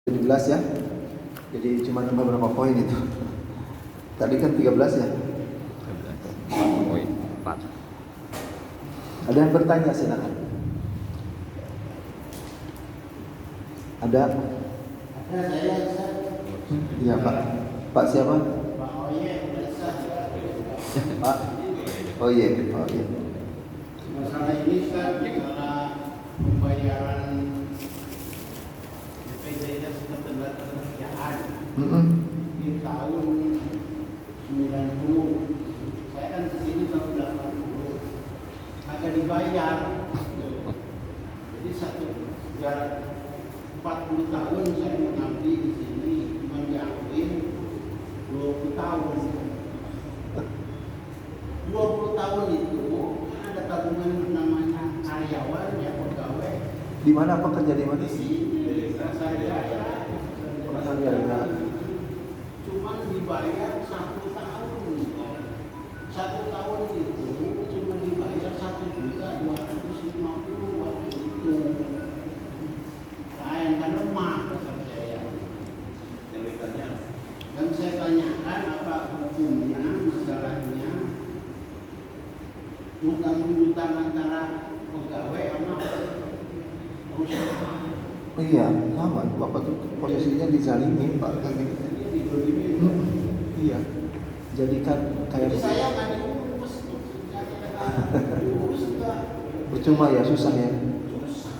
17 ya. Jadi cuma nambah berapa poin itu? Tadi kan 13 ya. 4 poin 4. Ada yang bertanya silakan. Ada? Saya Iya Pak. Pak siapa? Pak Oye, Pak. Oh iya. Oh iya. masalah ini kan masalah pembayaran BPJS Ketenagakerjaan di tahun 90. Saya kan kesini tahun 80. Agak dibayar. Jadi jarak 40 tahun saya mengabdi di sini, menjauhin 20 tahun. 20 tahun itu ada tabungan namanya karyawan ya pegawai Di mana Pak kerja di mana? di sini saya cuma dibayar 1 tahun. 1 tahun itu cuma dibayar 1.250.000 waktu itu. Saya kan lemah saya. Dan saya tanyakan apa hukumnya, masalahnya hutang-hutang antara pegawai sama perusahaan. Oh iya, sama. Bapak tuh posisinya dizalimi Pak. Iya. Jadi kan kayak Jadi saya nggak diurus, diurus enggak. percuma ya, susah ya. Susah.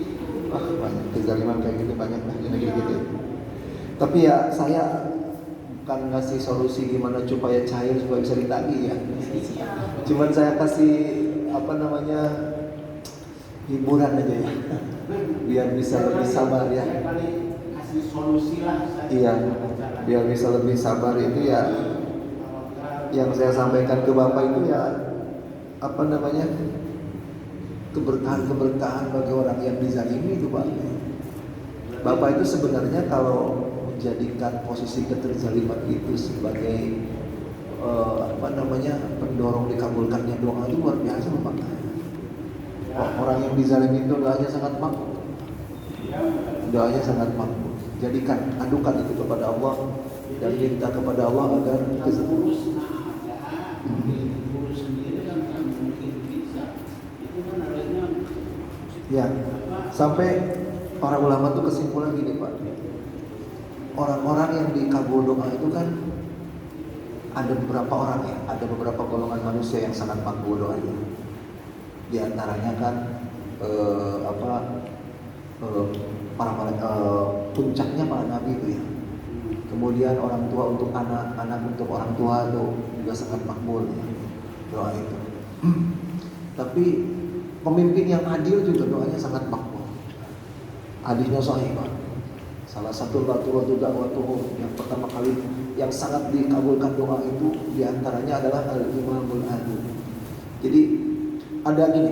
Itu Banyak kezaliman kayak gitu, banyak lah di negeri gitu. Tapi ya saya bukan ngasih solusi gimana supaya cair supaya bisa ditagih ya. Cuman saya kasih hiburan aja ya. Biar bisa lebih sabar ya. Saya paling kasih solusi lah. Iya. Biar bisa lebih sabar itu ya. Yang saya sampaikan ke Bapak itu ya keberkahan bagi orang yang dizalimi itu Pak. Bapak itu sebenarnya kalau menjadikan posisi keterzaliman itu sebagai pendorong dikabulkannya doa itu luar biasa Bapak. Orang yang dizalimi itu doanya sangat makbul. Doanya sangat makbul. Jadikan, adukan itu kepada Allah dan minta kepada Allah agar urus sendiri kan tak mungkin bisa. Itu kan harusnya ya, sampai para ulama tuh kesimpulan gini Pak. Orang-orang yang dikabul doa itu kan ada beberapa orang ya, ada beberapa golongan manusia yang sangat makbul doanya. Di antaranya kan puncaknya para nabi itu ya. Kemudian orang tua untuk anak, anak untuk orang tua itu juga sangat makbul ya, doa itu. Tapi pemimpin yang adil juga doanya sangat makbul. Hadisnya sahih Pak. Salah satu dakwatuhu yang pertama kali yang sangat dikabulkan doa itu diantaranya adalah al-imamul adil. Jadi ada gini,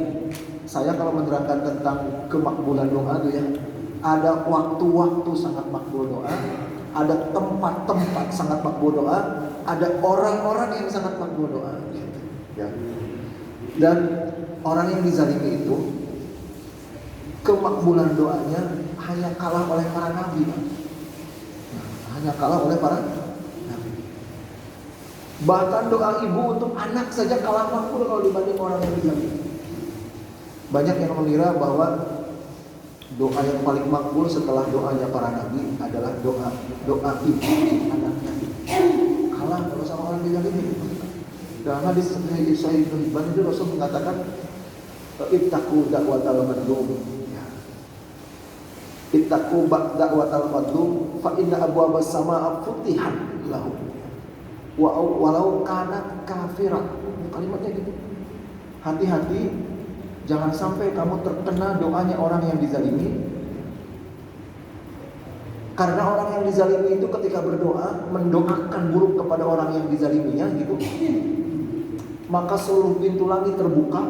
saya kalau menerangkan tentang kemakbulan doa itu ya, ada waktu-waktu sangat makbul doa, ada tempat-tempat sangat makbul doa, ada orang-orang yang sangat makbul doa. Ya. Dan orang yang dizalimi itu kemakbulan doanya hanya kalah oleh para nabi, Pak. Hanya kalah oleh para nabi. Bahkan doa ibu untuk anak saja kalah makbul kalau dibanding orang yang dizalimi. Banyak yang mengira bahwa doa yang paling makbul setelah doanya para nabi adalah doa ibu anaknya. Kalah kalau sama orang dizalimi. Dalam hadis Sahih Ibn itu Rasul mengatakan ittaqu da'watal madlum. Ittaqu da'watal madlum fa inna abwaabas samaa'a futihat lahu. Walau kana kafiran. Kalimatnya gitu. Hati-hati jangan sampai kamu terkena doanya orang yang dizalimi. Karena orang yang dizalimi itu ketika berdoa mendoakan buruk kepada orang yang dizaliminya gitu. Maka seluruh pintu langit terbuka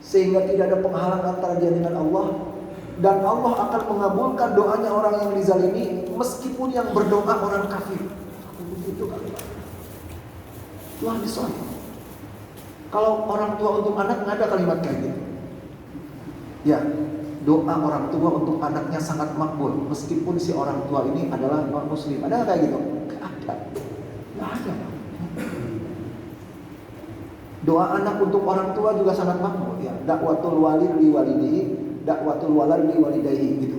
sehingga tidak ada penghalang antara dia dengan Allah, dan Allah akan mengabulkan doanya orang yang dizalimi meskipun yang berdoa orang kafir. Itu kan Tuhan disahih. Kalau orang tua untuk anak nggak ada kalimat kayak gitu. Ya, doa orang tua untuk anaknya sangat makbul meskipun si orang tua ini adalah non muslim. Ada nggak kayak gitu? Nggak ada. Nggak ada. Doa anak untuk orang tua juga sangat makbul ya. Dakwatul walid li walidihi, dakwatul walad li walidayhi gitu.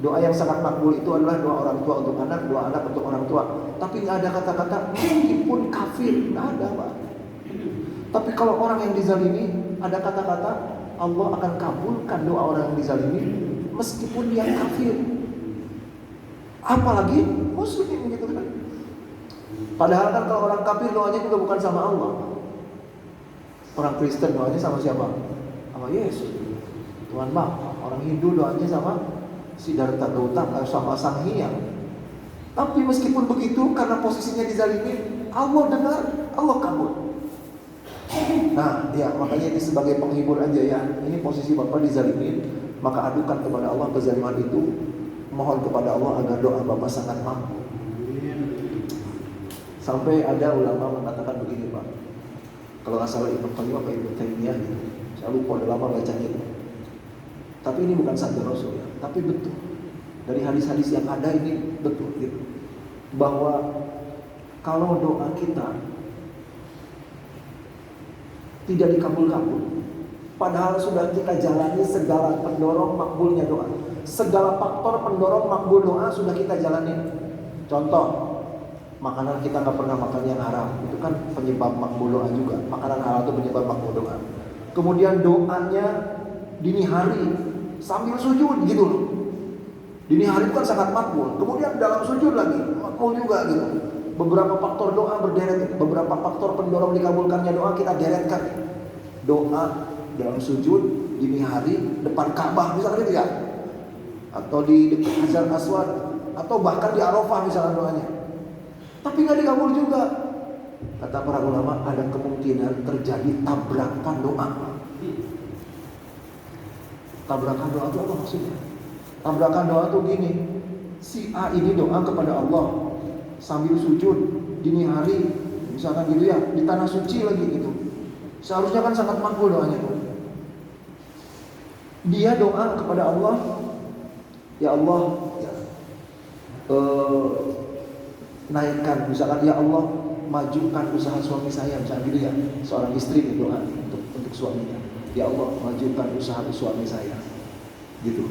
Doa yang sangat makbul itu adalah doa orang tua untuk anak, doa anak untuk orang tua. Tapi nggak ada kata-kata meskipun kafir, nggak ada, Pak. Tapi kalau orang yang dizalimi, ada kata-kata Allah akan kabulkan doa orang yang dizalimi meskipun dia kafir. Apalagi muslim gitu kan. Padahal kan kalau orang kafir doanya juga bukan sama Allah. Orang Kristen doanya sama siapa? Sama Yesus, Tuhan Bapa. Orang Hindu doanya sama Siddhartha Gautama, sama Sang Hyang. Tapi meskipun begitu, karena posisinya dizalimi, Allah dengar, Allah kabul. Nah, ya makanya ini sebagai penghibur aja ya. Ini posisi Bapak dizalimin, maka adukan kepada Allah kezaliman itu, mohon kepada Allah agar doa Bapak sangat mampu. Sampai ada ulama mengatakan begini, Pak. Kalau nggak salah Ibnu Qayyim apa Ibnu Taimiyah gitu. Saya lupa, udah lama bacanya itu. Tapi ini bukan sabda Rasul ya, tapi betul. Dari hadis-hadis yang ada ini betul gitu. Bahwa kalau doa kita tidak dikabul-kabul, padahal sudah kita jalani segala pendorong makbulnya doa. Segala faktor pendorong makbul doa sudah kita jalani. Contoh, makanan kita nggak pernah makan yang haram, itu kan penyebab makbul doa juga. Makanan halal itu penyebab makbul doa. Kemudian doanya dini hari sambil sujud gitu loh. Dini hari itu kan sangat makbul. Kemudian dalam sujud lagi makbul juga gitu. Beberapa faktor doa berderet, beberapa faktor pendorong dikabulkannya doa kita deretkan. Doa dalam sujud dini hari depan Ka'bah misalnya gitu ya, atau di dekat Hajar Aswad, atau bahkan di Arafah misalnya doanya. Tapi nggak dikabul juga. Kata para ulama ada kemungkinan terjadi tabrakan doa. Tabrakan doa itu apa maksudnya? Tabrakan doa itu gini, si A ini doa kepada Allah sambil sujud dini hari, misalkan gitu ya, di tanah suci lagi gitu. Seharusnya kan sangat makbul doanya tuh. Dia doa kepada Allah, ya Allah, ya, naikkan, misalkan ya Allah majukan usaha suami saya, misalkan gitu ya, seorang istri berdoa untuk suaminya, ya Allah majukan usaha suami saya, gitu.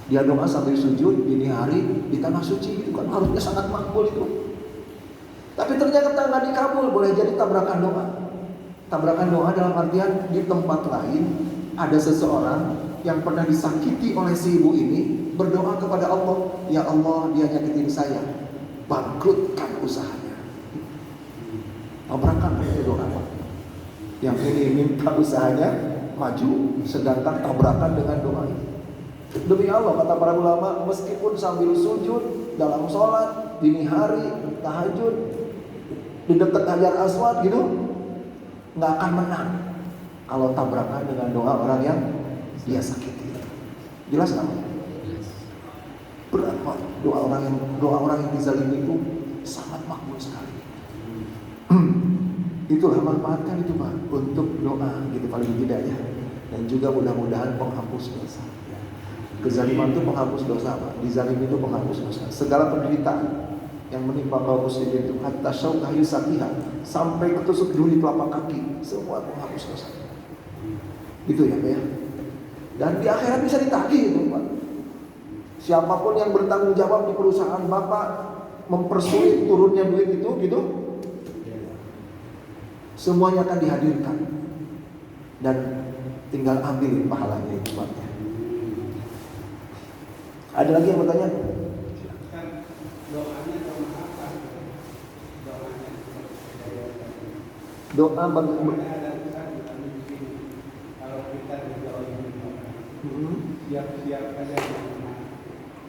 Dia doa sambil sujud dini hari di tanah suci itu kan harusnya sangat makbul itu. Tapi ternyata nggak dikabul, boleh jadi tabrakan doa. Tabrakan doa dalam artian di tempat lain ada seseorang yang pernah disakiti oleh si ibu ini berdoa kepada Allah, ya Allah dia nyakitin saya, bangkrutkan usahanya. Tabrakan itu doa. Yang ini minta usahanya maju, sedangkan tabrakan dengan doa itu. Demi Allah kata para ulama, meskipun sambil sujud dalam sholat dini hari tahajud di dekat Hajar Aswad gitu, nggak akan menang kalau tabrakan dengan doa orang yang dia sakiti. Jelas nggak? Berat banget. Doa orang yang dizalimi itu sangat makbul sekali. Itulah manfaatkan itu Pak untuk doa gitu paling tidak ya. Dan juga mudah-mudahan penghapus dosa. Kezaliman itu penghapus dosa Pak. Dizalimi itu penghapus dosa. Segala penderitaan yang menimpa kaum muslimin itu hatta syaukah yusaqiha, sampai ketusuk duri telapak kaki, semua penghapus dosa. Itu ya Pak ya. Dan di akhirat bisa ditagih itu Pak. Siapapun yang bertanggung jawab di perusahaan Bapak mempersulit turunnya duit itu gitu, semuanya akan dihadirkan dan tinggal ambil pahalanya itu Pak. Ada lagi yang bertanya? Doa bagi kalau kita siap-siap saja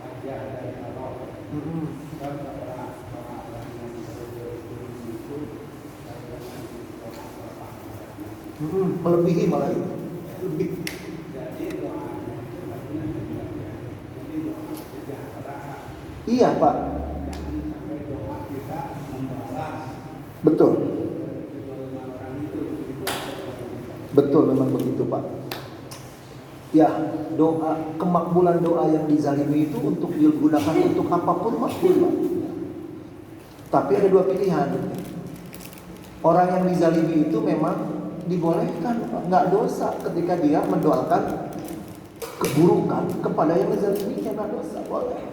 aja dari Allah. Melebihi malah itu. Lebih. Iya Pak. Betul. Betul memang begitu Pak. Ya, doa kemakbulan doa yang dizalimi itu untuk digunakan untuk apapun makbul, Pak. Tapi ada dua pilihan. Orang yang dizalimi itu memang dibolehkan, Pak. Nggak dosa ketika dia mendoakan keburukan kepada yang menzaliminya, nggak dosa, boleh.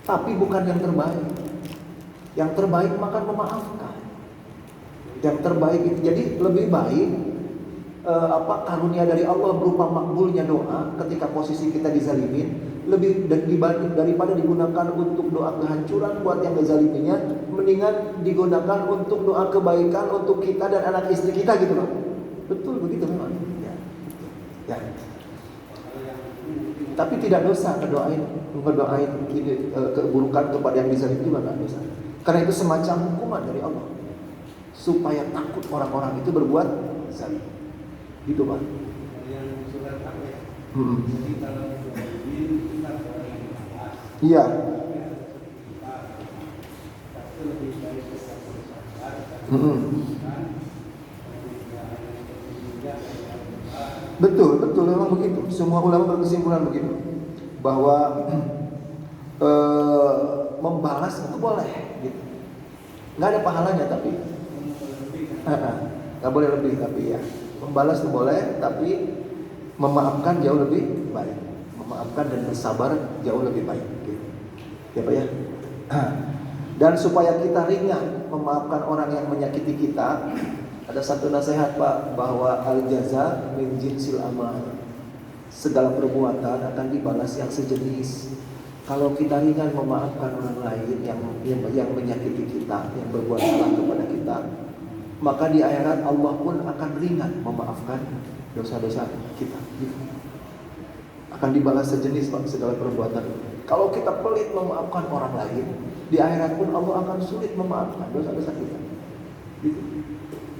Tapi bukan yang terbaik. Yang terbaik maka memaafkan. Yang terbaik itu jadi lebih baik karunia dari Allah berupa makbulnya doa ketika posisi kita dizalimin lebih daripada digunakan untuk doa kehancuran buat yang menzaliminya, mendingan digunakan untuk doa kebaikan untuk kita dan anak istri kita gitu loh. Betul begitu memang. Ya. Tapi tidak dosa ngedoain keburukan kepada yang dizalimi juga nggak dosa. Karena itu semacam hukuman dari Allah supaya takut orang-orang itu berbuat zalim. Gitu, Pak. Yang surat apa ya? Jadi kalau kita iya. lebih baik bersabar. Betul memang begitu. Semua ulama berkesimpulan begitu bahwa membalas itu boleh, gitu. Nggak ada pahalanya tapi nggak boleh lebih, tapi ya membalas itu boleh, tapi memaafkan jauh lebih baik. Memaafkan dan bersabar jauh lebih baik, gitu. Ya Pak ya. Dan supaya kita ringan memaafkan orang yang menyakiti kita, ada satu nasihat Pak, bahwa al-jaza min jinsil amal. Segala perbuatan akan dibalas yang sejenis. Kalau kita ringan memaafkan orang lain yang menyakiti kita, yang berbuat salah kepada kita, maka di akhirat Allah pun akan ringan memaafkan dosa-dosa kita. Akan dibalas sejenis Pak segala perbuatan. Kalau kita pelit memaafkan orang lain, di akhirat pun Allah akan sulit memaafkan dosa-dosa kita. Gitu.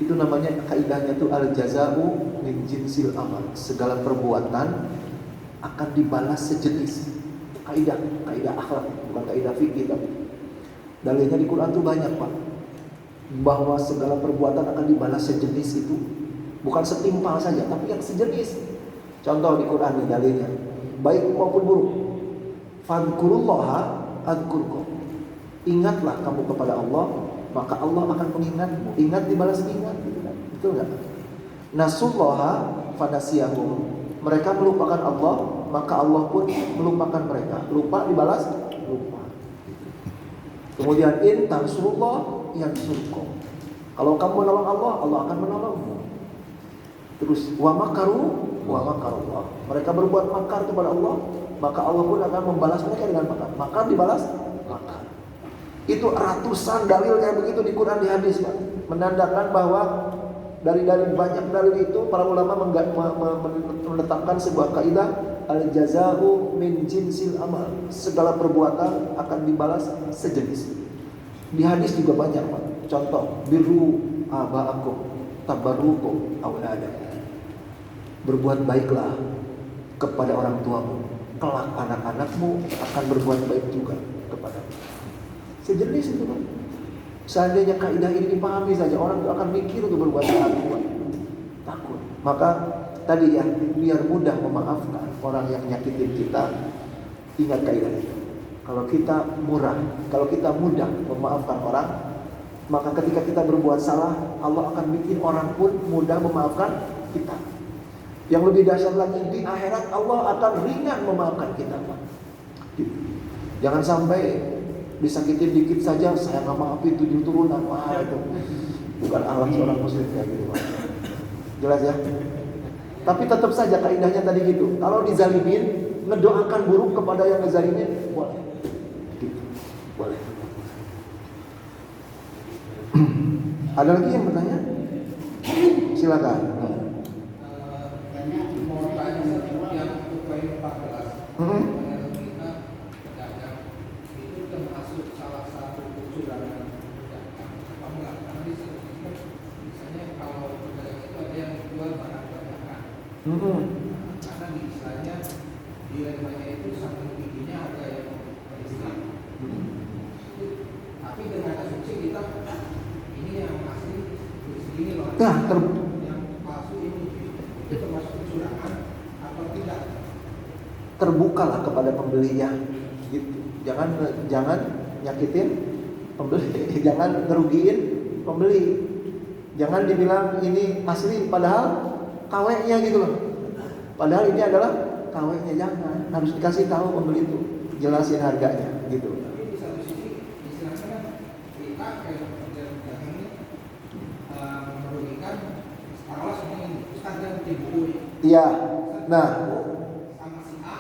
Itu namanya kaidahnya tuh al-jaza'u min jinsil amal. Segala perbuatan akan dibalas sejenis. Kaidah akhlak, bukan kaidah fikih tapi. Dalilnya di Quran tuh banyak Pak, bahwa segala perbuatan akan dibalas sejenis itu, bukan setimpal saja, tapi yang sejenis. Contoh di Quran nih dalilnya, baik maupun buruk. Fadhkurullaha adhkurkum. Ingatlah kamu kepada Allah, maka Allah akan mengingatmu. Ingat dibalas ingat, gitu kan? Betul nggak? Nasullaha fanasiyahum. Mereka melupakan Allah, maka Allah pun melupakan mereka. Lupa dibalas lupa. Kemudian in tansurullah yansurkum. Kalau kamu menolong Allah, Allah akan menolongmu. Terus wa makarullah. Mereka berbuat makar kepada Allah, maka Allah pun akan membalas mereka dengan makar. Makar dibalas makar. Itu ratusan dalil yang begitu di Quran, di hadis Pak, menandakan bahwa dari banyak dalil itu para ulama menetapkan sebuah kaidah al-jaza'u min jinsil amal. Segala perbuatan akan dibalas sejenis. Di hadis juga banyak Pak. Contoh, birru aba'akum tabarrukum auladakum. Berbuat baiklah kepada orang tuamu, kelak anak-anakmu akan berbuat baik juga kepadamu. Sejenis itu Pak. Seandainya kaidah ini dipahami saja, orang itu akan mikir untuk berbuat salah, takut. Maka tadi ya, biar mudah memaafkan orang yang nyakitin kita, ingat kaidah itu. Kalau kita mudah memaafkan orang, maka ketika kita berbuat salah, Allah akan bikin orang pun mudah memaafkan kita. Yang lebih dahsyat lagi, di akhirat Allah akan ringan memaafkan kita, Pak. Jangan sampai disakitin dikit saja saya nggak maafin 7 turunan. Wah, itu bukan akhlak seorang muslim kayak gitu, Pak. Jelas ya? Tapi tetap saja kaidahnya tadi gitu. Kalau dizalimin, ngedoakan buruk kepada yang ngezalimin boleh. Gitu. Boleh. Ada lagi yang bertanya? Silakan. Mau tanya yang poin 14. Karena di istilahnya dilemmanya itu saking tingginya harga yang Islam. Tapi dengan asumsi kita ini yang asli segini loh. Yang palsu ini itu termasuk kecurangan atau tidak? terbukalah kepada pembelinya gitu. Jangan nyakitin pembeli, jangan ngerugiin pembeli. Jangan dibilang ini asli padahal KW-nya gitu loh. Padahal ini adalah KW-nya, jangan. Harus dikasih tahu pembeli itu, jelasin harganya gitu. Tapi di satu sisi istilahnya kan kita kayak pekerjaan dagang ini merugikan sekarang semua ini terus kan dia bikin buku nih. Iya. Nah, Sama si A,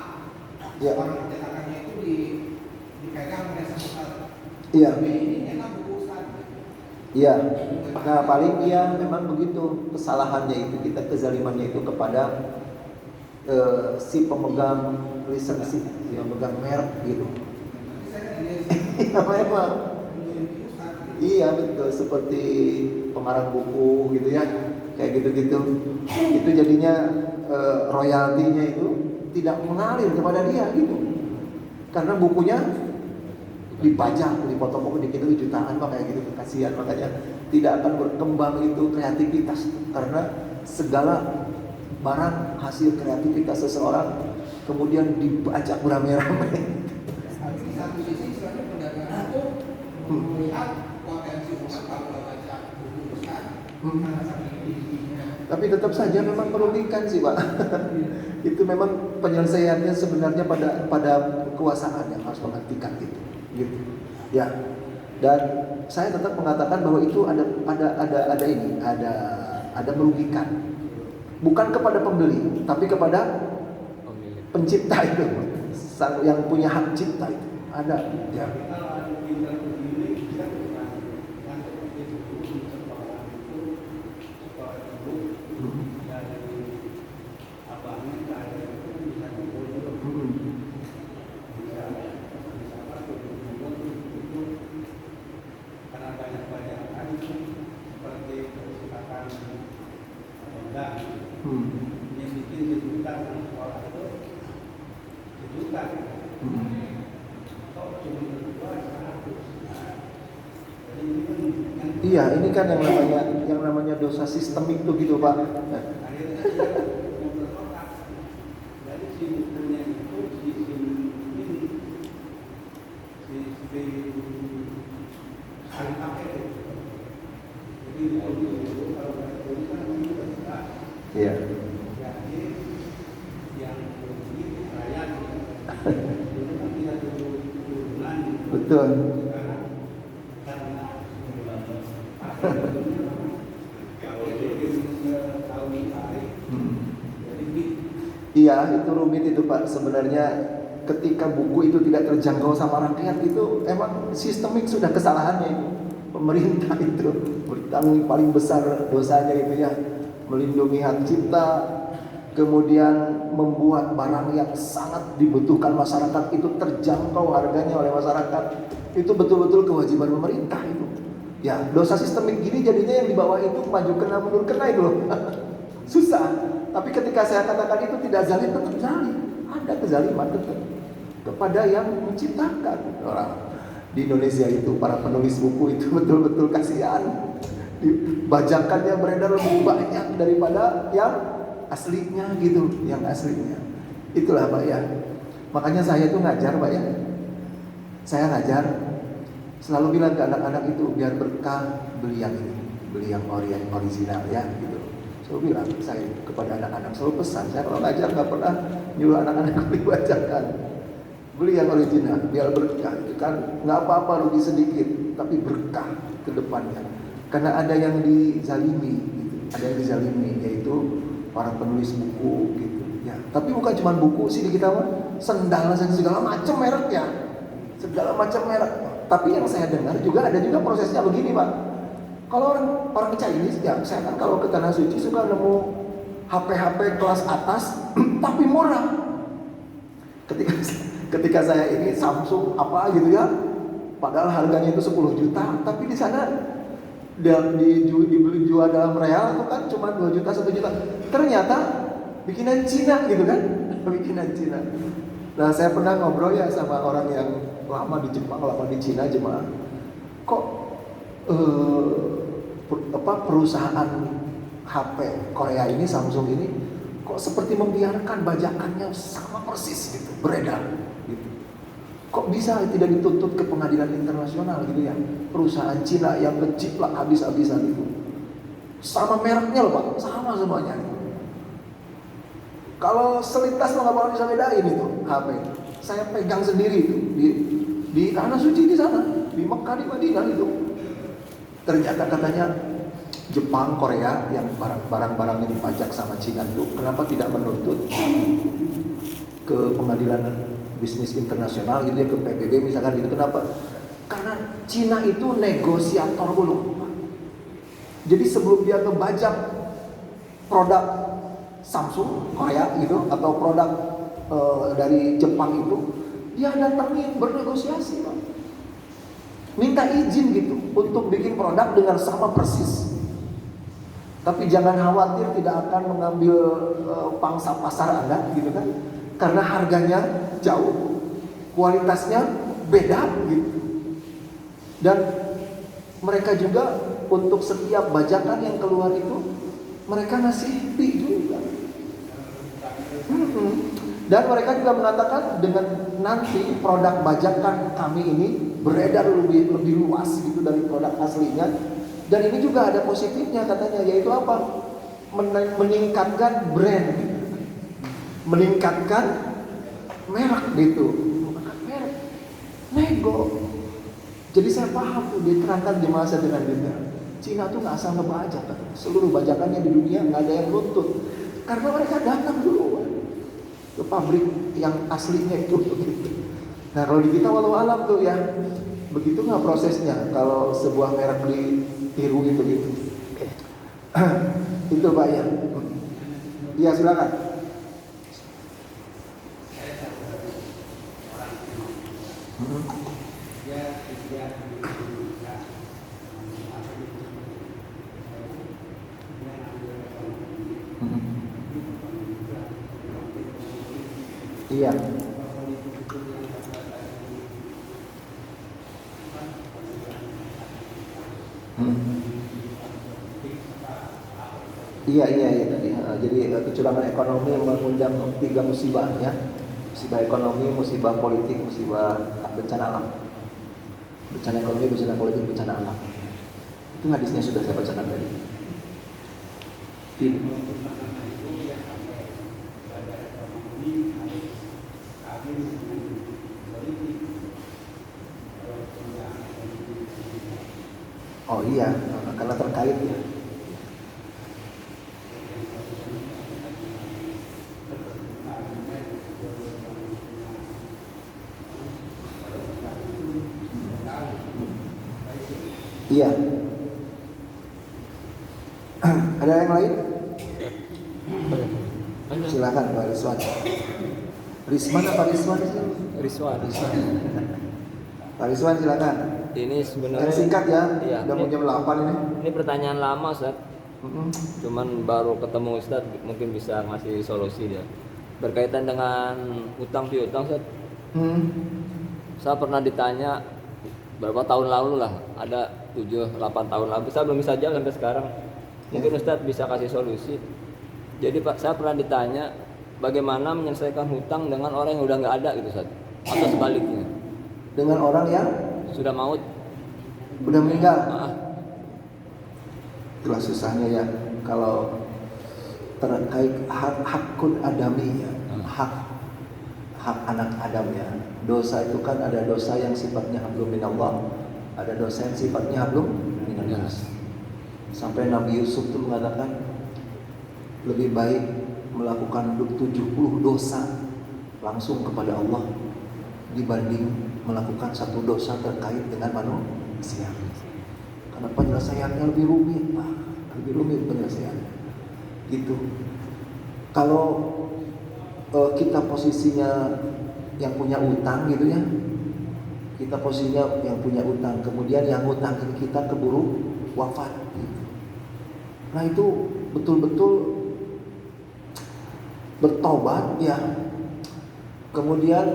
ya. orang cetakannya itu dipegang oleh sama Iya. B ini nyetak buku Ustaz. Iya. Nah, paling iya memang begitu kesalahannya itu, kita kezalimannya itu kepada si pemegang lisensi, yang memegang merek gitu. Iya memang. Iya betul, seperti pengarang buku gitu ya, kayak gitu-gitu. Itu jadinya royaltinya itu tidak mengalir kepada dia gitu, karena bukunya dipajang, dipotong buku dikit itu jutaan, kayak gitu. Kasihan, makanya tidak akan berkembang itu kreativitas, karena segala barang hasil kreativitas seseorang kemudian dibajak beramai-ramai. Tapi di satu sisi istilahnya pedagang itu melihat potensi umat kalau baca buku Ustaz karena saking tingginya. Tapi tetap saja memang merugikan sih Pak. Itu memang penyelesaiannya sebenarnya pada kekuasaan yang harus menghentikan itu. Gitu. Ya. Dan saya tetap mengatakan bahwa itu ada merugikan. Bukan kepada pembeli, tapi kepada Pemilik. pencipta itu, yang punya hak cipta itu. Ada. Ya. Kalau ada pintar begini, kita bukan yang seperti buku di sekolah itu, sekolah dulu dari abangnya ke ayah itu bisa kumpul dulu. Bisa apa kumpul itu karena banyak kan seperti persilakan enggak yang bikin sejuta di sekolah itu sejuta. Iya, ini kan yang namanya dosa sistemik itu gitu Pak. Jadi si bukunya itu sistem ini sistem saling pakai. Jadi itu kalau nggak tulisan itu tidak. Iya. Jadi yang ini rakyat dulu kan tidak turunan. Betul. Sekarang karena Iya, itu rumit itu Pak. Sebenarnya ketika buku itu tidak terjangkau sama rakyat itu emang sistemik sudah kesalahannya itu. Pemerintah itu bertanggung paling besar dosanya itu ya, melindungi hak cipta, kemudian membuat barang yang sangat dibutuhkan masyarakat itu terjangkau harganya oleh masyarakat. Itu betul-betul kewajiban pemerintah itu. Ya, dosa sistemik gini jadinya yang di bawah itu maju kena mundur kena itu loh. Susah. Tapi ketika saya katakan itu tidak zalim, tetap zalim. Ada kezaliman tetap kepada yang menciptakan. Orang di Indonesia itu para penulis buku itu betul-betul kasihan. Bajakannya beredar lebih banyak daripada yang aslinya gitu, yang aslinya. Itulah Pak ya. Makanya saya itu ngajar Pak ya. Saya ngajar selalu bilang ke anak-anak itu biar berkah beli yang ini, beli yang original ya gitu. Selalu bilang saya kepada anak-anak, selalu pesan, saya kalau ngajar nggak pernah nyuruh anak-anak beli bajakan, beli yang original biar berkah. Itu kan nggak apa-apa rugi sedikit, tapi berkah ke depannya. Karena ada yang dizalimi, gitu. Ada yang dizalimi yaitu para penulis buku gitu. Ya, tapi bukan cuma buku sih di kita mah, sendal segala macam merek ya, segala macam merek. Tapi yang saya dengar juga ada juga prosesnya begini Pak. Kalau orang Chinese ya, saya kan kalau ke Tanah Suci suka nemu HP kelas atas tapi murah. Ketika saya ini Samsung apa gitu ya, padahal harganya itu 10 juta, tapi di sana dibeli jual dalam real itu kan cuma 2 juta 1 juta. Ternyata bikinan Cina gitu kan, bikinan Cina. Nah saya pernah ngobrol ya sama orang yang lama di Jepang, lama di Cina jemaah. Kok perusahaan HP Korea ini, Samsung ini kok seperti membiarkan bajakannya sama persis gitu, beredar gitu. Kok bisa tidak dituntut ke pengadilan internasional gitu ya? Perusahaan Cina yang ngejiplak habis-habisan itu. Sama mereknya loh Pak, sama semuanya. Kalau selintas lo nggak bakal bisa bedain itu HP. Saya pegang sendiri itu di tanah suci di sana, di Mekah, di Madinah itu. Ternyata katanya Jepang, Korea yang barang-barangnya dipajak sama Cina itu kenapa tidak menuntut ke pengadilan bisnis internasional gitu ya, ke PBB misalkan gitu. Kenapa? Karena Cina itu negosiator dulu. Jadi sebelum dia ngebajak produk Samsung Korea gitu atau produk dari Jepang itu, dia datangin bernegosiasi Pak. Minta izin gitu untuk bikin produk dengan sama persis. Tapi jangan khawatir tidak akan mengambil pangsa pasar Anda gitu kan. Karena harganya jauh, kualitasnya beda gitu. Dan mereka juga untuk setiap bajakan yang keluar itu mereka ngasih fee juga. Dan mereka juga mengatakan dengan nanti produk bajakan kami ini beredar lebih luas gitu dari produk aslinya. Dan ini juga ada positifnya katanya, yaitu apa? Meningkatkan brand, meningkatkan merek gitu, merek, nego. Jadi saya paham tuh diterangkan di masa dengan dunia. Cina tuh nggak asal ngebajak, seluruh bajakannya di dunia nggak ada yang nuntut, karena mereka datang dulu ke pabrik yang aslinya itu. Gitu. Nah kalau di kita walau alam tuh ya, begitu nggak prosesnya kalau sebuah merek ditiru gitu. Itu Pak ya. Iya silakan. Iya. Iya. Jadi kecurangan ekonomi mengundang 3 musibah ya. Musibah ekonomi, musibah politik, musibah bencana alam. Bencana ekonomi, bencana politik, bencana alam. Itu hadisnya sudah saya bacakan tadi. Oh iya, karena terkait ya. Iya. Ada yang lain? Silakan Pak Rizwan. Rizwan apa Rizwan? Rizwan. Pak Rizwan silakan. Ini sebenarnya Yang singkat ya. Iya, Udah mau jam 8 ini. Ini pertanyaan lama Ustaz. Cuman baru ketemu Ustaz, mungkin bisa ngasih solusi dia. Berkaitan dengan utang piutang Ustaz. Saya pernah ditanya berapa tahun lalu lah, ada 7-8 tahun lalu. Saya belum bisa jawab sampai sekarang. Mungkin Ustaz bisa kasih solusi. Jadi Pak, saya pernah ditanya bagaimana menyelesaikan hutang dengan orang yang udah nggak ada gitu Ustaz. Atau sebaliknya. Dengan orang yang Sudah maut. udah meninggal. Maaf. Itulah susahnya ya kalau terkait hakun adami ya, hak anak Adam ya. Dosa itu kan ada dosa yang sifatnya hablum minallah, ada dosa yang sifatnya hablum minannas. Sampai Nabi Yusuf itu mengatakan lebih baik melakukan 70 dosa langsung kepada Allah dibanding melakukan satu dosa terkait dengan manusia. Karena penyelesaiannya lebih rumit, Pak. Lebih rumit penyelesaiannya. Gitu. Kalau kita posisinya yang punya utang gitu ya, kita posisinya yang punya utang, kemudian yang ngutangin kita keburu wafat gitu. Nah itu betul-betul bertobat ya, kemudian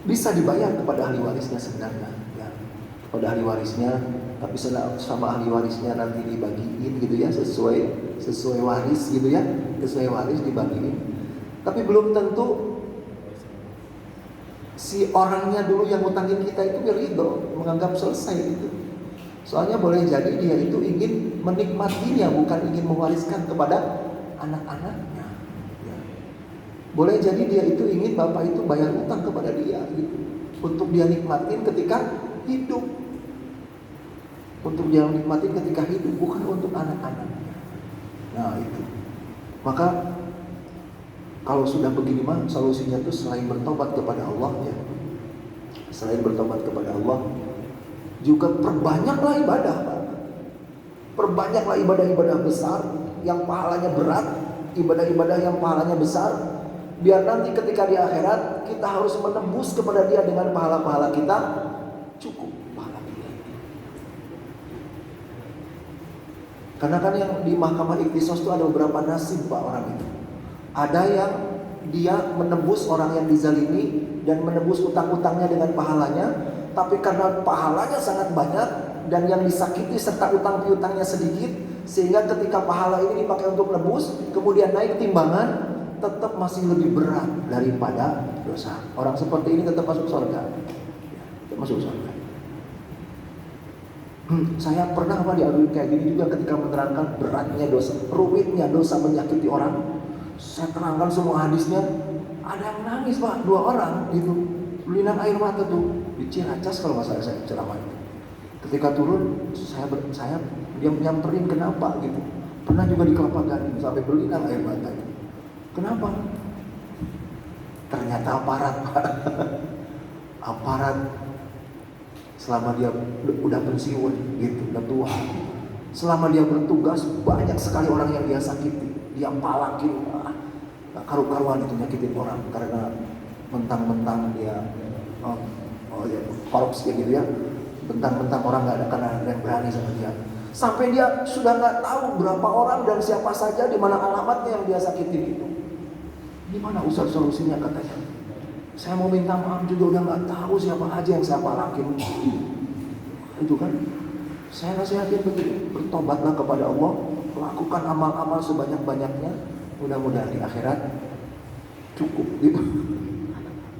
bisa dibayar kepada ahli warisnya sebenarnya ya. kepada ahli warisnya, tapi sama ahli warisnya nanti dibagiin gitu ya, sesuai waris gitu ya, sesuai waris dibagiin. Tapi belum tentu si orangnya dulu yang ngutangin kita itu ridho, menganggap selesai gitu. Soalnya boleh jadi dia itu ingin menikmatinya, bukan ingin mewariskan kepada anak-anaknya. Ya. Boleh jadi dia itu ingin bapak itu bayar utang kepada dia gitu, untuk dia nikmatin ketika hidup. Untuk dia nikmatin ketika hidup, bukan untuk anak-anaknya. Nah itu. Maka kalau sudah begini mah solusinya tuh selain bertobat kepada Allah ya. Selain bertobat kepada Allah, juga perbanyaklah ibadah. Perbanyaklah ibadah-ibadah besar yang pahalanya berat, ibadah-ibadah yang pahalanya besar. Biar nanti ketika di akhirat kita harus menembus kepada dia dengan pahala-pahala kita cukup pahala kita. Karena kan yang di mahkamah ikhtisos itu ada beberapa nasib Pak orang itu. Ada yang dia menebus orang yang dizalimi dan menebus utang-utangnya dengan pahalanya, tapi karena pahalanya sangat banyak dan yang disakiti serta utang piutangnya sedikit, sehingga ketika pahala ini dipakai untuk nebus, kemudian naik timbangan, tetap masih lebih berat daripada dosa. Orang seperti ini tetap masuk surga. Tetap masuk surga. Saya pernah diadui kayak gini juga ketika menerangkan beratnya dosa, rumitnya dosa menyakiti orang. Saya terangkan semua hadisnya. Ada yang nangis Pak, 2 orang gitu, lulinang air mata tuh di Ciracas kalau nggak salah saya ceramah itu. Ketika turun saya dia nyamperin kenapa gitu. Pernah juga di Kelapa Gading sampai berlinang air mata. Kenapa? Ternyata aparat Pak. Aparat selama dia udah pensiun gitu, udah tua. Selama dia bertugas banyak sekali orang yang dia sakiti. Dia palakin, karu-karuan itu nyakitin orang karena mentang-mentang dia korupsi gitu ya, mentang-mentang orang nggak ada karena ada yang berani sama dia. Sampai dia sudah nggak tahu berapa orang dan siapa saja, di mana alamatnya yang dia sakitin itu. Gimana Ustaz solusinya katanya? Saya mau minta maaf juga udah nggak tahu siapa aja yang saya palakin. Itu kan? Saya nasihatin begini, bertobatlah kepada Allah, lakukan amal-amal sebanyak-banyaknya, mudah-mudahan di akhirat cukup gitu.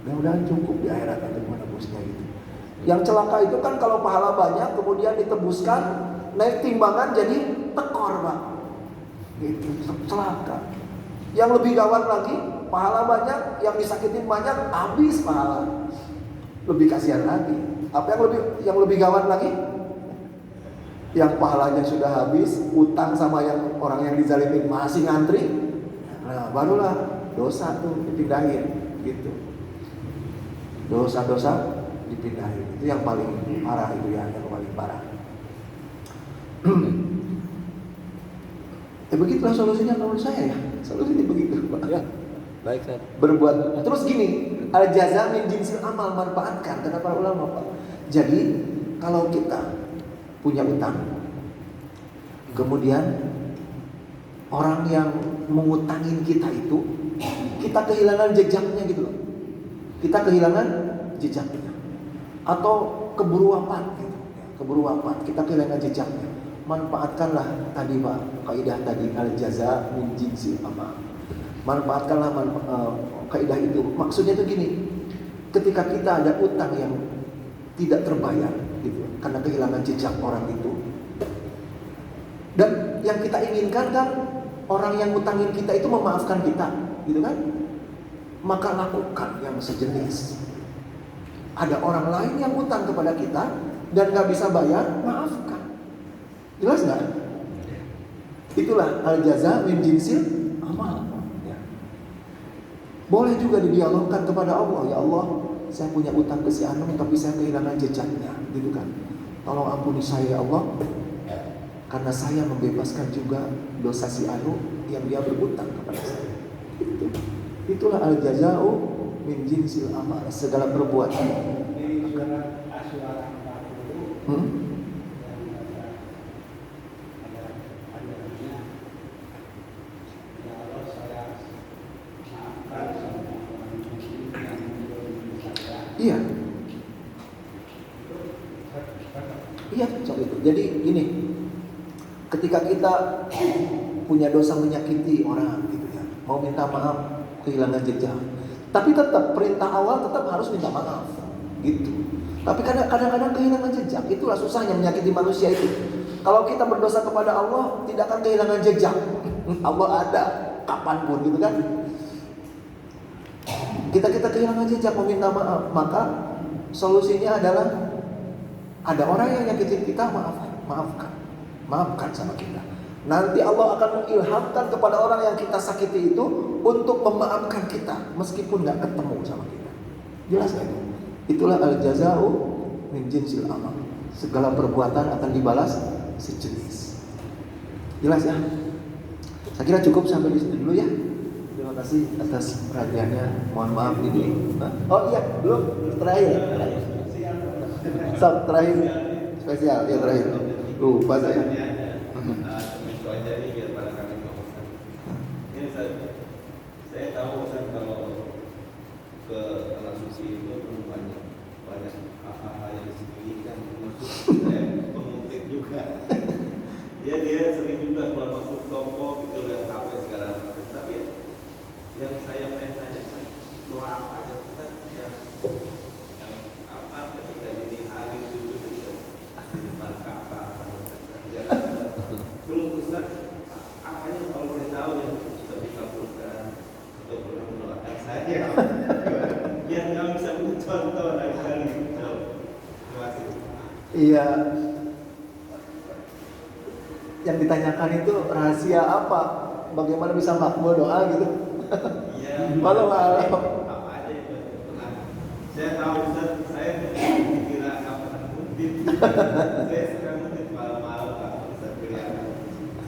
Mudah-mudahan cukup di akhirat untuk menebusnya gitu. Yang celaka itu kan kalau pahala banyak kemudian ditebuskan, naik timbangan jadi tekor Pak. Gitu, celaka. Yang lebih gawat lagi, pahala banyak, yang disakitin banyak, habis pahala. Lebih kasihan lagi. Apa yang lebih gawat lagi? Yang pahalanya sudah habis, utang sama yang orang yang dizalimin masih ngantri. Nah, barulah dosa tuh dipindahin gitu. Dosa-dosa dipindahin. Itu yang paling parah itu ya, yang paling parah. Begitulah solusinya menurut saya ya. Solusinya begitu Pak. Ya, baik Ustaz. Berbuat. Terus gini, al jaza min jinsil amal, manfaatkan kata para ulama Pak. Jadi kalau kita punya utang, kemudian orang yang mengutangin kita itu, kita kehilangan jejaknya gitu loh. Kita kehilangan jejaknya, atau keburu wafat gitu. Keburu wafat, kita kehilangan jejaknya. Manfaatkanlah tadi Pak, kaidah tadi al jaza min jinsil amal. Manfaatkanlah kaidah itu. Maksudnya itu gini, ketika kita ada utang yang tidak terbayar gitu, karena kehilangan jejak orang itu, dan yang kita inginkan kan orang yang ngutangin kita itu memaafkan kita, gitu kan? Maka lakukan yang sejenis. Ada orang lain yang utang kepada kita dan gak bisa bayar, maafkan. Jelas gak? Itulah al-jaza min jinsil amal. Ya. Boleh juga didialogkan kepada Allah, ya Allah, saya punya utang ke si Anu tapi saya kehilangan jejaknya, gitu kan? Tolong ampuni saya ya Allah, karena saya membebaskan juga dosa si Anu yang dia berutang kepada saya. Itulah al-jaza'u min jinsil amal, segala perbuatan. Iya. Iya, soal itu. Jadi gini, ketika kita punya dosa menyakiti orang gitu ya, mau minta maaf, kehilangan jejak. Tapi tetap perintah awal tetap harus minta maaf, gitu. Tapi kadang-kadang kehilangan jejak, itulah susahnya menyakiti manusia itu. Kalau kita berdosa kepada Allah, tidak akan kehilangan jejak. Allah ada kapanpun, gitu kan? Kita kehilangan jejak meminta maaf, maka solusinya adalah ada orang yang nyakitin kita, maafkan sama kita. Nanti Allah akan mengilhamkan kepada orang yang kita sakiti itu untuk memaafkan kita meskipun nggak ketemu sama kita. Jelas nggak itu? Itulah al-jaza'u min jinsil amal. Segala perbuatan akan dibalas sejenis. Jelas ya? Saya kira cukup sampai di sini dulu ya. Terima kasih atas perhatiannya. Mohon maaf ini. Oh iya, belum terakhir. Terakhir spesial ya terakhir. Lupa saya. Saya tahu Ustaz kalau ke tanah suci itu banyak hal-hal yang disembunyikan, termasuk saya pengutip juga. Dia sering juga kalau masuk toko gitu lihat HP segala macam. Tapi yang saya pengen tanya, doa apa aja Ustaz yang apa ketika di hari itu ketika di depan Ka'bah belum Ustaz apa yang kalau boleh tahu yang sudah dikabulkan atau pernah mendoakan saya yang nggak bisa contoh dari kali itu. Terima kasih. Iya. Yang ditanyakan itu rahasia apa? Bagaimana bisa makbul doa gitu? Iya. Walau alam. Apa aja itu pernah. Saya tahu Ustaz, saya kira kapan mungkin. Saya sekarang mungkin malam-malam kapan Ustaz kelihatan.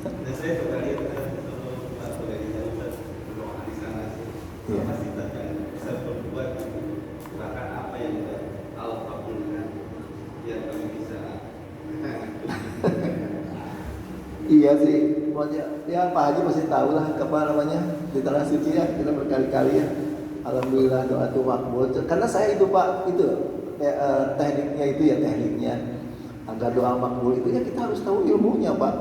Dan saya juga lihat waktu dari jauh Ustaz berdoa di sana. Apa sih Ustaz yang bisa berbuat bahkan apa yang Allah kabulkan biar kami bisa. Iya sih, ya Pak Haji masih tahu lah apa namanya di tanah suci ya, kita berkali-kali ya. Alhamdulillah doa itu makbul. Karena saya itu Pak itu tekniknya itu ya tekniknya agar doa makbul itu ya kita harus tahu ilmunya Pak.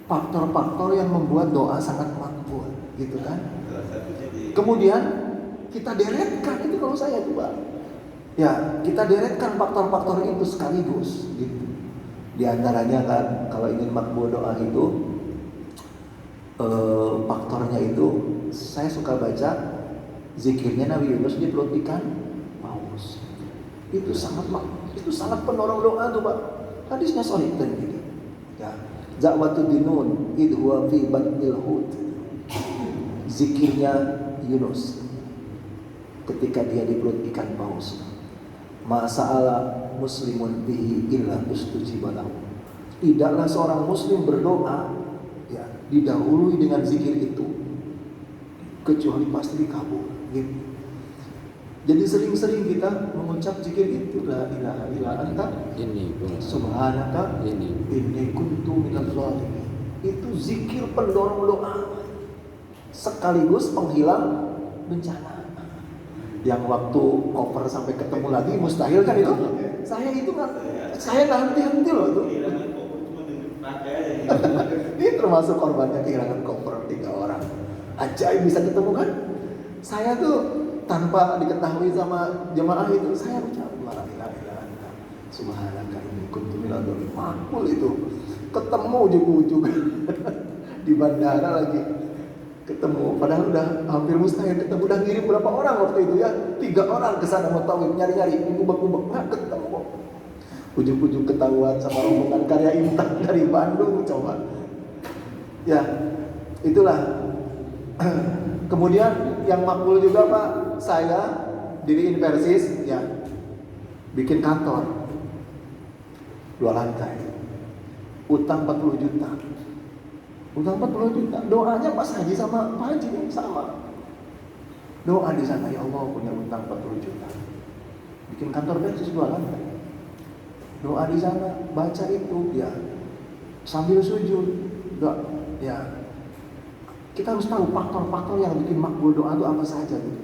Faktor-faktor yang membuat doa sangat makbul, gitu kan? Kemudian kita deretkan itu kalau saya itu Pak. Ya kita deretkan faktor-faktor itu sekaligus, gitu. Di antaranya kan kalau ingin makbul doa itu faktornya itu saya suka baca zikirnya Nabi Yunus di perut ikan paus. Itu sangat penolong doa tuh Pak. Hadisnya sahih dan gitu. Ya. Za'watu dinun idhuwa fi batnil hut. Zikirnya Yunus ketika dia di perut ikan paus. Masa'ala muslimun bihi illa ustujibalahu. Tidaklah seorang muslim berdoa ya didahului dengan zikir itu kecuali pasti dikabul gitu. Jadi sering-sering kita mengucap zikir itu la ilaha illa anta subhanaka inni kuntu minadz zalimin. Itu zikir pendorong doa sekaligus penghilang bencana. Yang waktu koper sampai ketemu lagi mustahil kan itu? Saya itu kan, saya nggak henti loh itu. Ini termasuk korbannya kehilangan koper 3 orang. Ajaib bisa ketemu kan? Saya tuh tanpa diketahui sama jemaah itu, saya ucap la ilaha illa anta subhanaka inni kuntu minadz zalimin. Makbul itu. Ketemu ujung-ujung di bandara lagi. Ketemu, padahal udah hampir mustahil ketemu. Udah ngirim berapa orang waktu itu ya? 3 orang kesana mau tawif nyari-nyari, ngubek-ngubek nggak ketemu. Ujung-ujung ketahuan sama rombongan Karya Intan dari Bandung coba. Ya, itulah. Kemudian yang makbul juga Pak, saya diriin Persis, ya, bikin kantor 2 lantai, utang 40 juta. Utang 40 juta, doanya Mas Haji sama Pak Haji yang sama. Doa di sana, ya Allah punya utang 40 juta. Bikin kantor Persis 2 lantai. Doa di sana, baca itu ya sambil sujud. Doa, ya. Kita harus tahu faktor-faktor yang bikin makbul doa itu apa saja gitu.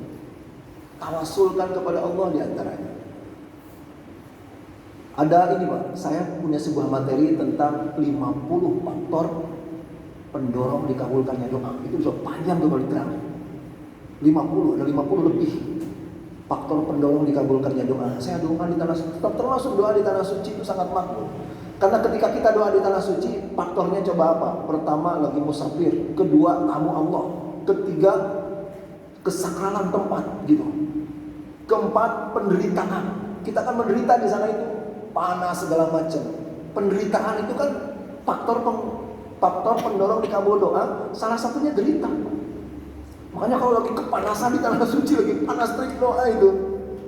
Tawasulkan kepada Allah di antaranya. Ada ini Pak, saya punya sebuah materi tentang 50 faktor pendorong dikabulkannya doa. Itu bisa panjang tuh kalau diterang. 50, ada 50 lebih faktor pendorong dikabulkannya doa. Saya doa di tanah suci, termasuk doa di tanah suci itu sangat makbul. Karena ketika kita doa di tanah suci, faktornya coba apa? Pertama lagi musafir, kedua tamu Allah, ketiga kesakralan tempat gitu. Keempat penderitaan. Kita akan menderita di sana itu, panas segala macam. Penderitaan itu kan faktor pendorong dikabul doa, salah satunya derita. Makanya kalau lagi kepanasan di tanah suci, lagi panas terik doa itu.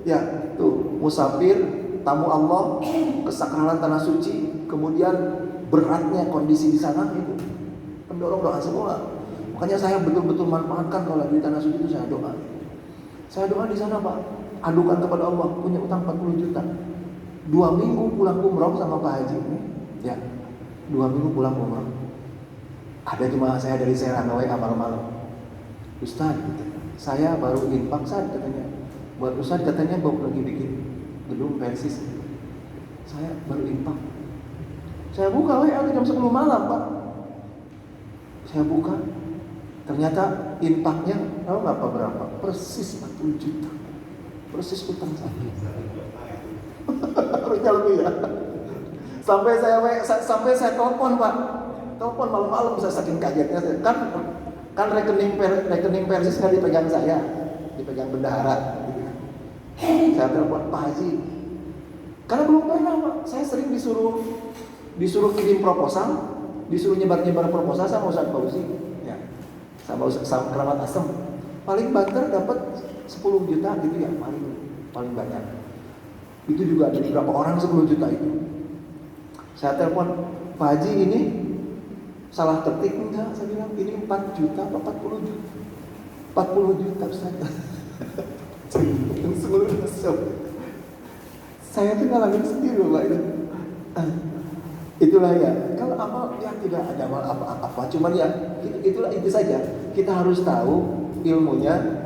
Ya, tuh musafir, tamu Allah, kesakralan tanah suci, kemudian beratnya kondisi di sana itu pendorong doa semua. Makanya saya betul-betul manfaatkan kalau lagi di tanah suci itu saya doa. Saya doa di sana Pak, adukan kepada Allah, punya utang 40 juta. 2 minggu pulang umroh sama Pak Haji ini, ya, 2 minggu pulang umroh. Ada jemaah saya dari Serang WA malam-malam. Ustaz, saya baru infak Ustaz katanya. Buat Ustaz katanya baru lagi bikin gedung persis. Saya baru infak. Saya buka WA jam 10 malam Pak. Saya buka, ternyata infaknya tahu nggak apa berapa? Persis 40 juta. Persis utang saya. Harusnya lebih ya. Sampai saya telepon Pak. Telepon malam-malam bisa saking kagetnya. Kan rekening persis nggak dipegang saya, dipegang bendahara. Saya telepon Pak Haji. Karena belum pernah Pak. Saya sering disuruh kirim proposal, disuruh nyebar proposal sama Ustaz Fauzi, ya, sama Keramat Asem. Paling banter dapat 10 juta gitu ya, paling banyak. Itu juga ada beberapa orang 10 juta itu. Saya telepon Pak Haji, ini salah ketik enggak? Saya bilang ini 4 juta apa 40 juta? 40 juta Ustaz. Saya tuh ngalamin sendiri Bapak itu. Itulah ya. Kalau amal ya tidak ada amal apa-apa. Cuman ya itulah itu saja. Kita harus tahu ilmunya,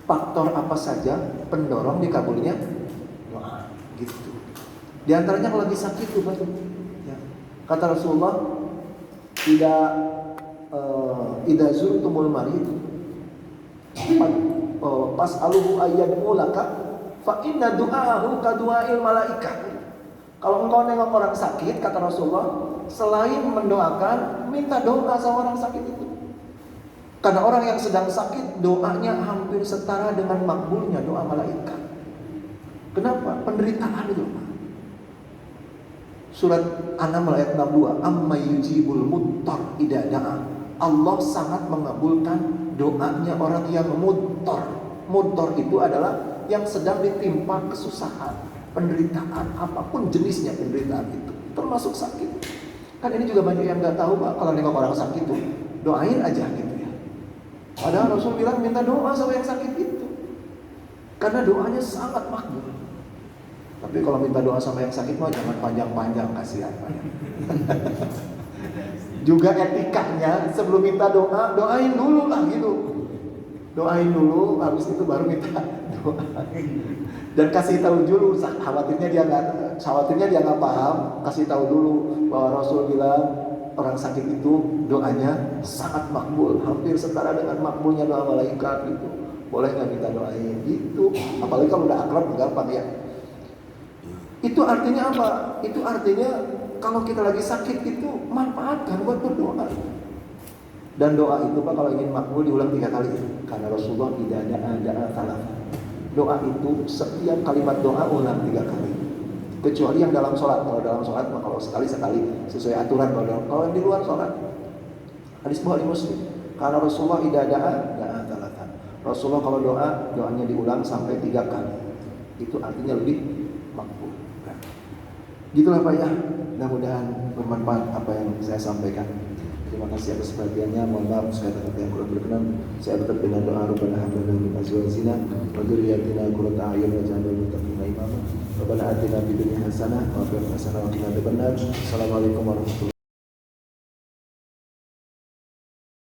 faktor apa saja pendorong dikabulnya doa. Gitu. Di antaranya kalau lagi sakit tuh Pak. Ya. Kata Rasulullah, tidak idza zurtumul marid pas aluhu ayyad'u laka fa inna du'aahu ka du'ail malaikah. Kalau engkau nengok orang sakit, kata Rasulullah, selain mendoakan, minta doa sama orang sakit itu. Karena orang yang sedang sakit, doanya hampir setara dengan makbulnya doa malaikat. Kenapa? Penderitaan itu. Surat An-Naml ayat 62, amma yujibul muttar idza da'a. Allah sangat mengabulkan doanya orang yang muttar. Muttar itu adalah yang sedang ditimpa kesusahan, penderitaan, apapun jenisnya penderitaan itu, termasuk sakit. Kan ini juga banyak yang nggak tahu Pak, kalau nengok orang sakit tuh doain aja gitu ya. Padahal Rasul bilang minta doa sama yang sakit itu, karena doanya sangat makbul. Tapi kalau minta doa sama yang sakit mah jangan panjang-panjang, kasihan Pak. Juga etikanya sebelum minta doa, doain dulu lah gitu. Doain dulu, habis itu baru minta doa. Dan kasih tahu dulu, khawatirnya dia nggak paham, kasih tahu dulu bahwa Rasul bilang orang sakit itu doanya sangat makbul, hampir setara dengan makbulnya doa malaikat gitu. Boleh nggak kita doain gitu? Apalagi kalau udah akrab gampang ya. Itu artinya apa? Itu artinya kalau kita lagi sakit itu manfaatkan buat berdoa. Dan doa itu Pak kalau ingin makbul diulang 3 kali. Karena Rasulullah tidak ada salah. Doa itu setiap kalimat doa ulang 3 kali. Kecuali yang dalam sholat. Kalau dalam sholat mah kalau sekali sesuai aturan. Kalau di luar sholat, hadis Bukhari Muslim. Karena Rasulullah tidak ada salah. Rasulullah kalau doanya diulang sampai 3 kali. Itu artinya lebih makbul. Gitulah Pak ya. Mudah-mudahan bermanfaat apa yang saya sampaikan. Terima kasih atas perhatiannya. Mohon maaf sekali kata yang kurang berkenan. Saya tutup dengan doa Rabbana hab lana min azwajina wa dhurriyyatina qurrata a'yun waj'alna lil muttaqina imama. Rabbana atina fid dunya hasanah wa fil akhirati hasanah wa qina adzabannar. Assalamualaikum warahmatullahi wabarakatuh.